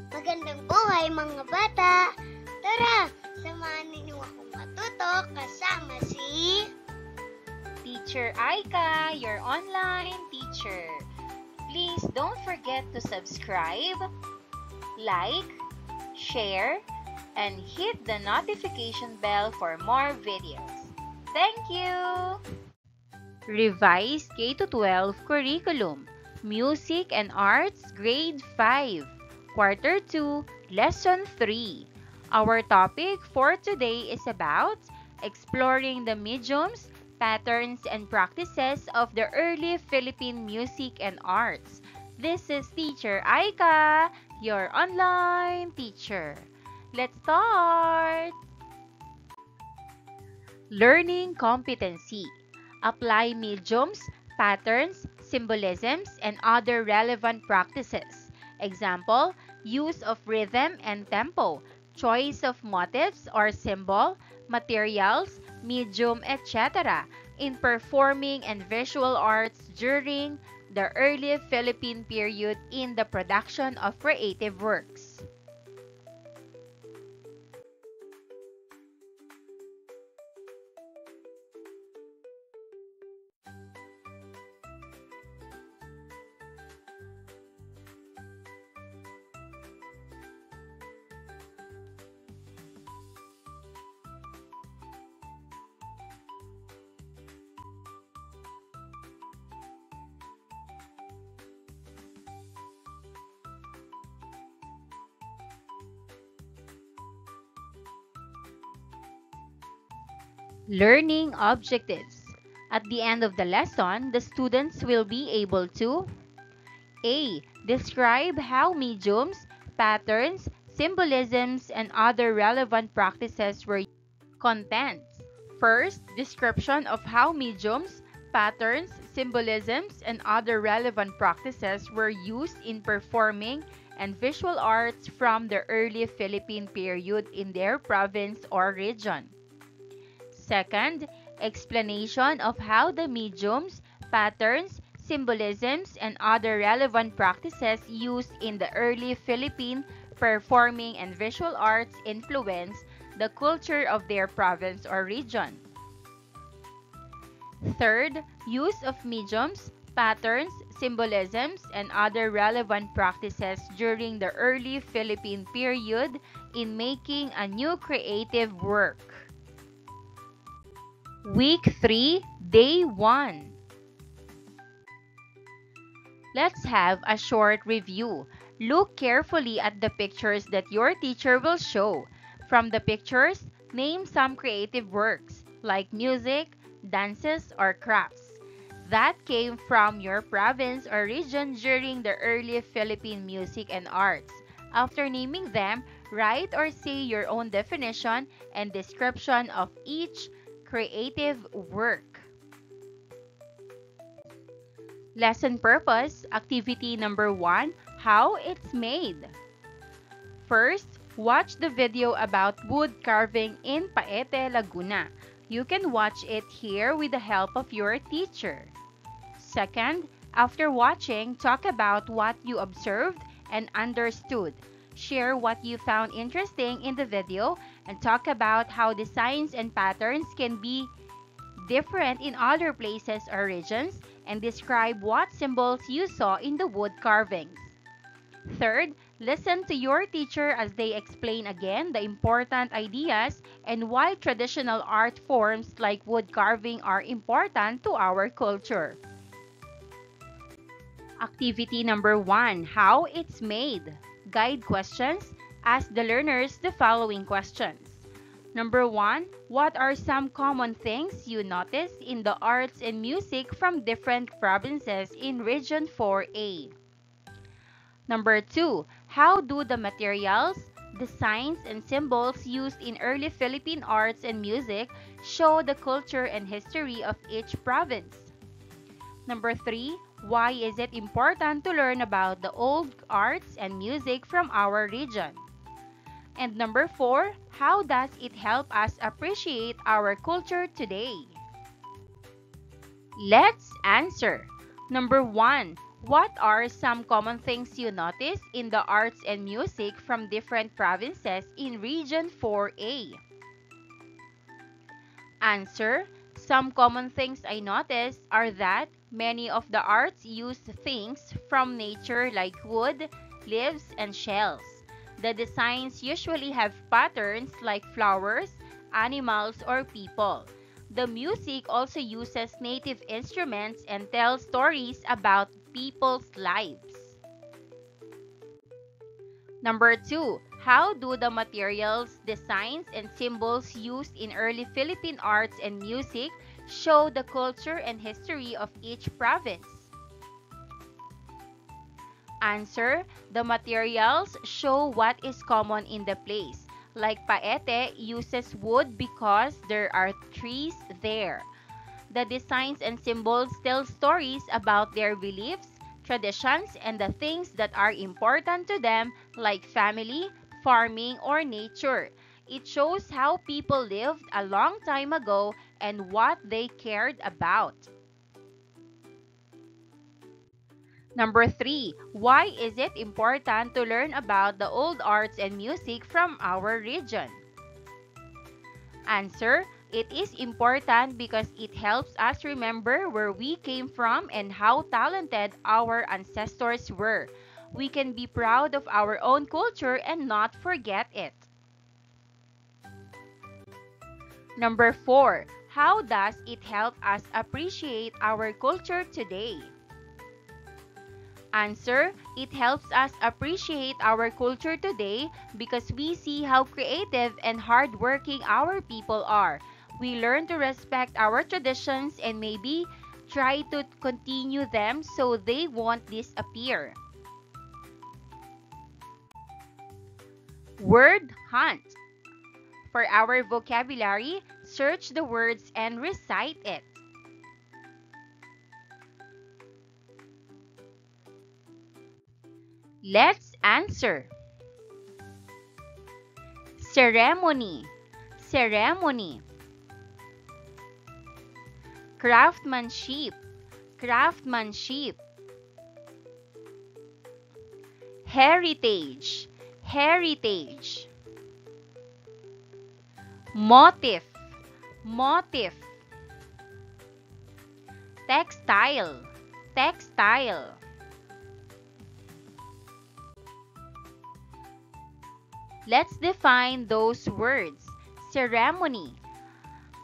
Magandang buhay mga bata! Tara, samahan ninyo akong matuto kasama si Teacher Aika, your online teacher. Please don't forget to subscribe, like, share, and hit the notification bell for more videos. Thank you! Revised K-12 Curriculum, Music and Arts, Grade 5, Quarter 2, Lesson 3. Our topic for today is about exploring the mediums, patterns, and practices of the early Philippine music and arts. This is Teacher Aika, your online teacher. Let's start! Learning competency. Apply mediums, patterns, symbolisms, and other relevant practices. Example, use of rhythm and tempo, choice of motifs or symbol, materials, medium, etc. in performing and visual arts during the early Philippine period in the production of creative works. Learning objectives. At the end of the lesson, the students will be able to A. Describe how mediums, patterns, symbolisms, and other relevant practices were used. Contents. First, description of how mediums, patterns, symbolisms, and other relevant practices were used in performing and visual arts from the early Philippine period in their province or region. Second, explanation of how the mediums, patterns, symbolisms, and other relevant practices used in the early Philippine performing and visual arts influence the culture of their province or region. Third, use of mediums, patterns, symbolisms, and other relevant practices during the early Philippine period in making a new creative work. Week 3, Day 1. Let's have a short review. Look carefully at the pictures that your teacher will show. From the pictures, name some creative works like music, dances, or crafts that came from your province or region during the early Philippine music and arts. After naming them, write or say your own definition and description of each creative work. Lesson purpose, activity number 1, how it's made. First, watch the video about wood carving in Paete, Laguna. You can watch it here with the help of your teacher. Second, after watching, talk about what you observed and understood. Share what you found interesting in the video and talk about how designs and patterns can be different in other places or regions, and describe what symbols you saw in the wood carvings. Third, listen to your teacher as they explain again the important ideas and why traditional art forms like wood carving are important to our culture. Activity number 1, how it's made. Guide questions. Ask the learners the following questions. Number 1, what are some common things you notice in the arts and music from different provinces in Region 4A? Number 2, how do the materials, designs, and symbols used in early Philippine arts and music show the culture and history of each province? Number 3, why is it important to learn about the old arts and music from our region? And number 4, how does it help us appreciate our culture today? Let's answer. Number 1, What are some common things you notice in the arts and music from different provinces in Region 4A? Answer: some common things I noticed are that many of the arts use things from nature like wood, leaves, and shells. The designs usually have patterns like flowers, animals, or people. The music also uses native instruments and tells stories about people's lives. Number 2, how do the materials, designs, and symbols used in early Philippine arts and music show the culture and history of each province? Answer: the materials show what is common in the place. Like Paete uses wood because there are trees there. The designs and symbols tell stories about their beliefs, traditions, and the things that are important to them, like family, farming, or nature. It shows how people lived a long time ago and what they cared about. Number 3, why is it important to learn about the old arts and music from our region? Answer: it is important because it helps us remember where we came from and how talented our ancestors were. We can be proud of our own culture and not forget it. Number 4, how does it help us appreciate our culture today? Answer: it helps us appreciate our culture today because we see how creative and hardworking our people are. We learn to respect our traditions and maybe try to continue them so they won't disappear. Word hunt. For our vocabulary, search the words and recite it. Let's answer. Ceremony, ceremony. Craftsmanship, craftsmanship. Heritage, heritage. Motif, motif. Textile, textile. Let's define those words. Ceremony,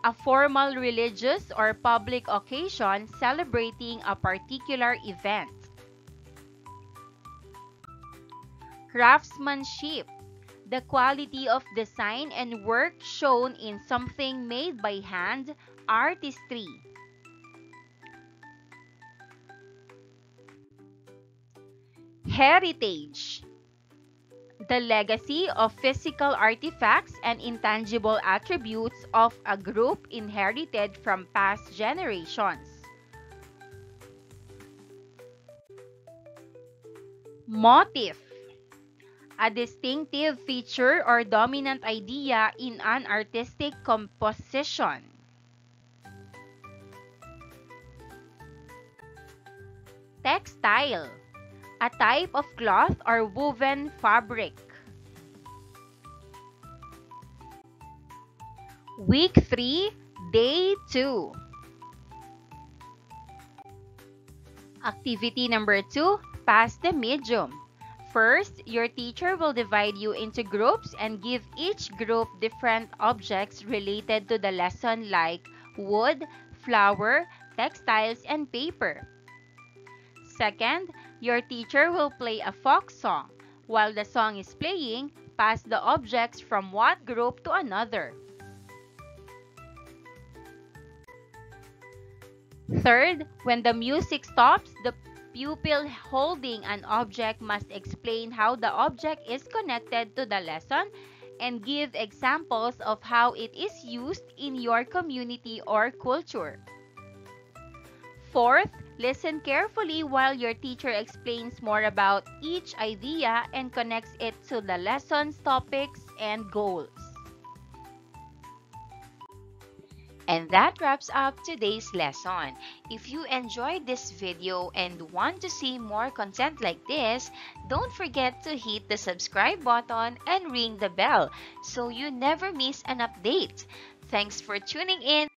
a formal religious or public occasion celebrating a particular event. Craftsmanship, the quality of design and work shown in something made by hand, artistry. Heritage, the legacy of physical artifacts and intangible attributes of a group inherited from past generations. Motif, a distinctive feature or dominant idea in an artistic composition. Textile, a type of cloth or woven fabric. Week 3, Day 2. Activity number 2, pass the medium. First, your teacher will divide you into groups and give each group different objects related to the lesson like wood, flower, textiles, and paper. Second, your teacher will play a folk song. While the song is playing, pass the objects from one group to another. Third, when the music stops, the pupil holding an object must explain how the object is connected to the lesson and give examples of how it is used in your community or culture. Fourth, listen carefully while your teacher explains more about each idea and connects it to the lesson's topics and goals. And that wraps up today's lesson. If you enjoyed this video and want to see more content like this, don't forget to hit the subscribe button and ring the bell so you never miss an update. Thanks for tuning in.